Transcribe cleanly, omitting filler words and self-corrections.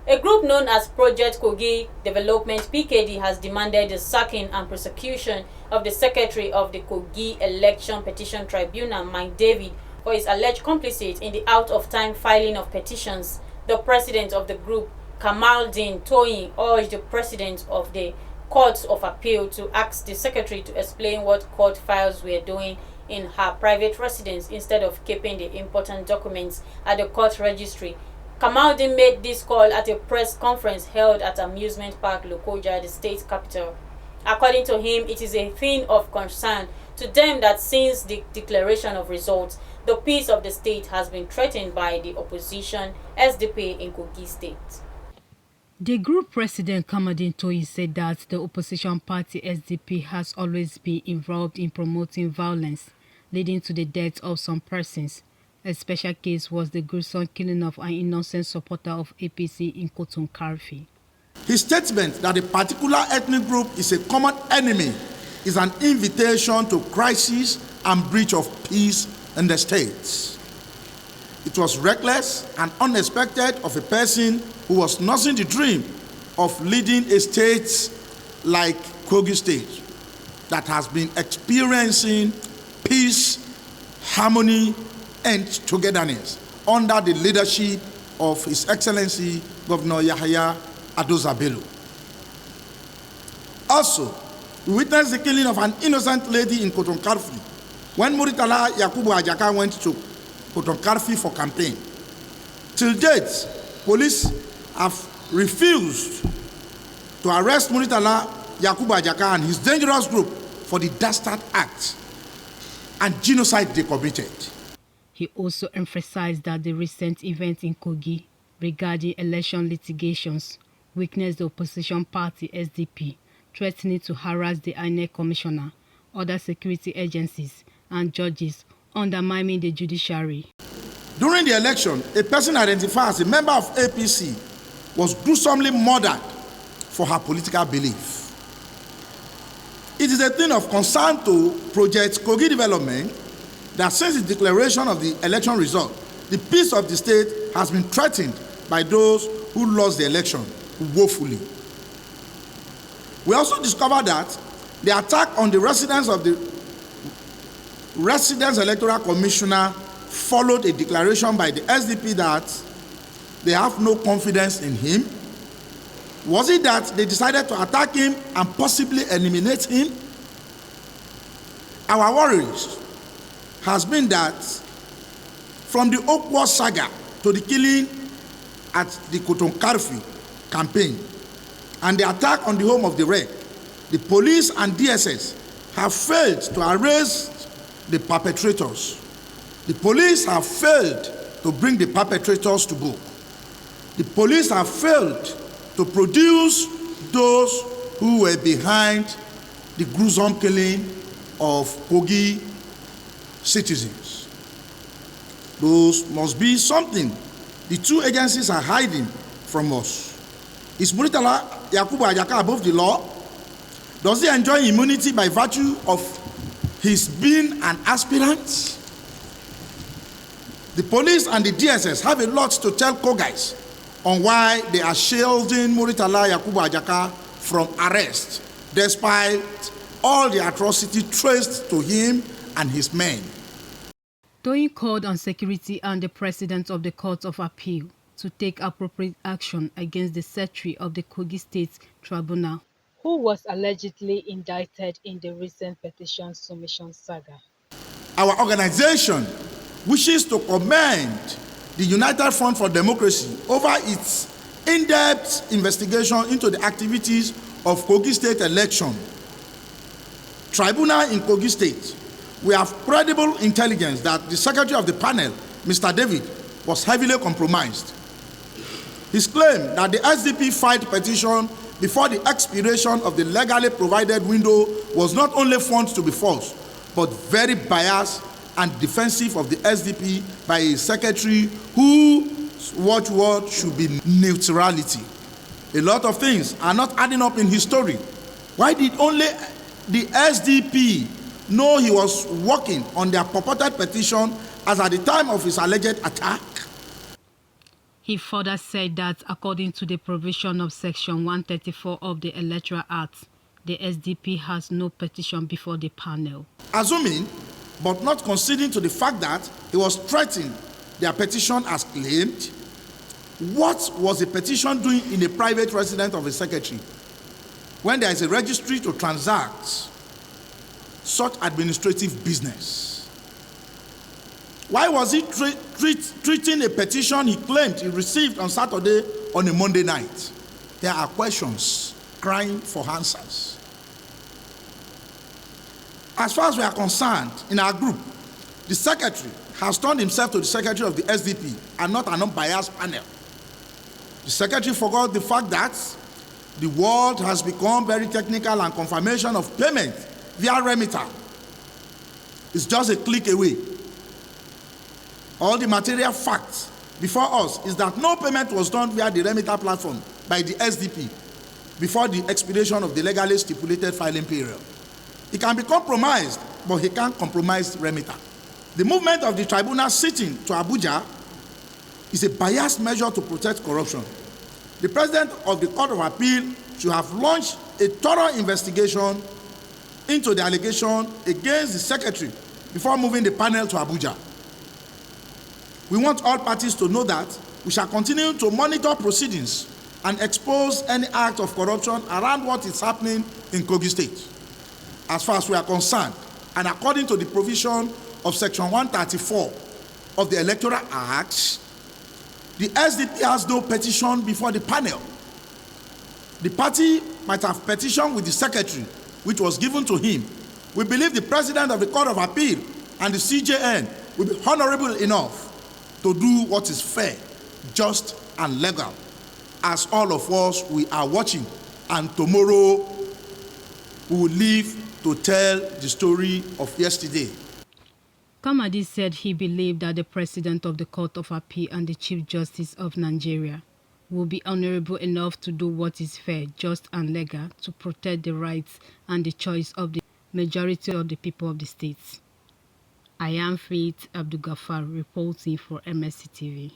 A group known as Project Kogi Development (PKD) has demanded the sacking and prosecution of the Secretary of the Kogi Election Petition Tribunal, Mike David, for his alleged complicit in the out-of-time filing of petitions. The president of the group, Kamaldeen Toyin, urged the president of the Court of Appeal to ask the secretary to explain what court files were doing in her private residence instead of keeping the important documents at the court registry. Kamaldeen made this call at a press conference held at Amusement Park Lokoja, the state capital. According to him, it is a thing of concern to them that since the declaration of results, the peace of the state has been threatened by the opposition SDP in Kogi State. The group president Kamaldeen Toyin said that the opposition party SDP has always been involved in promoting violence, leading to the death of some persons. A special case was the gruesome killing of an innocent supporter of APC in Koton. His statement that a particular ethnic group is a common enemy is an invitation to crisis and breach of peace in the state. It was reckless and unexpected of a person who was nursing the dream of leading a state like Kogi State that has been experiencing peace, harmony, and togetherness under the leadership of His Excellency Governor Yahaya Adoza Bello. Also, we witnessed the killing of an innocent lady in Koton when Muritala Yakubu Ajaka went to Koton for campaign. Till date, police have refused to arrest Muritala Yakubu Ajaka and his dangerous group for the dastard act and genocide they committed. He also emphasized that the recent events in Kogi regarding election litigations witnessed the opposition party SDP threatening to harass the INEC commissioner, other security agencies, and judges, undermining the judiciary. During the election, a person identified as a member of APC was gruesomely murdered for her political belief. It is a thing of concern to Project Kogi Development that since the declaration of the election result, the peace of the state has been threatened by those who lost the election woefully. We also discovered that the attack on the residence of the Electoral Commissioner followed a declaration by the SDP that they have no confidence in him. Was it that they decided to attack him and possibly eliminate him? Our worries has been that from the Okwa saga to the killing at the Koton campaign and the attack on the home of the Red, the police and DSS have failed to arrest the perpetrators. The police have failed to bring the perpetrators to book. The police have failed to produce those who were behind the gruesome killing of Kogi citizens. Those must be something the two agencies are hiding from us. Is Muritala Yakubu Ajaka above the law? Does he enjoy immunity by virtue of his being an aspirant? The police and the DSS have a lot to tell Kogais on why they are shielding Muritala Yakubu Ajaka from arrest, despite all the atrocity traced to him and his men. Toyin called on security and the president of the Court of Appeal to take appropriate action against the secretary of the Kogi State Tribunal, who was allegedly indicted in the recent petition submission saga. Our organization wishes to commend the United Front for Democracy over its in-depth investigation into the activities of Kogi State Election Tribunal in Kogi State. We have credible intelligence that the secretary of the panel, Mr. David, was heavily compromised. His claim that the SDP filed petition before the expiration of the legally provided window was not only found to be false, but very biased and defensive of the SDP by a secretary whose watchword should be neutrality. A lot of things are not adding up in his story. Why did only the SDP know he was working on their purported petition as at the time of his alleged attack? He further said that according to the provision of Section 134 of the Electoral Act, the SDP has no petition before the panel. Assuming, but not conceding to the fact that he was threatening their petition as claimed, what was the petition doing in a private residence of a secretary when there is a registry to transact such administrative business? Why was he treating a petition he claimed he received on Saturday on a Monday night? There are questions crying for answers. As far as we are concerned, in our group, the secretary has turned himself to the secretary of the SDP and not an unbiased panel. The secretary forgot the fact that the world has become very technical and confirmation of payment via remitter is just a click away. All the material facts before us is that no payment was done via the remitter platform by the SDP before the expiration of the legally stipulated filing period. He can be compromised, but he can't compromise remitter. The movement of the tribunal sitting to Abuja is a biased measure to protect corruption. The president of the Court of Appeal should have launched a thorough investigation into the allegation against the secretary before moving the panel to Abuja. We want all parties to know that we shall continue to monitor proceedings and expose any act of corruption around what is happening in Kogi State. As far as we are concerned, and according to the provision of Section 134 of the Electoral Act, the SDP has no petition before the panel. The party might have petitioned with the secretary, which was given to him. We believe the president of the Court of Appeal and the CJN will be honorable enough to do what is fair, just, and legal, as all of us, we are watching, and tomorrow we will live to tell the story of yesterday. Kamaldeen said he believed that the President of the Court of Appeal and the Chief Justice of Nigeria will be honorable enough to do what is fair, just, and legal to protect the rights and the choice of the majority of the people of the state. I am Faith Abdul Ghaffar reporting for MSC TV.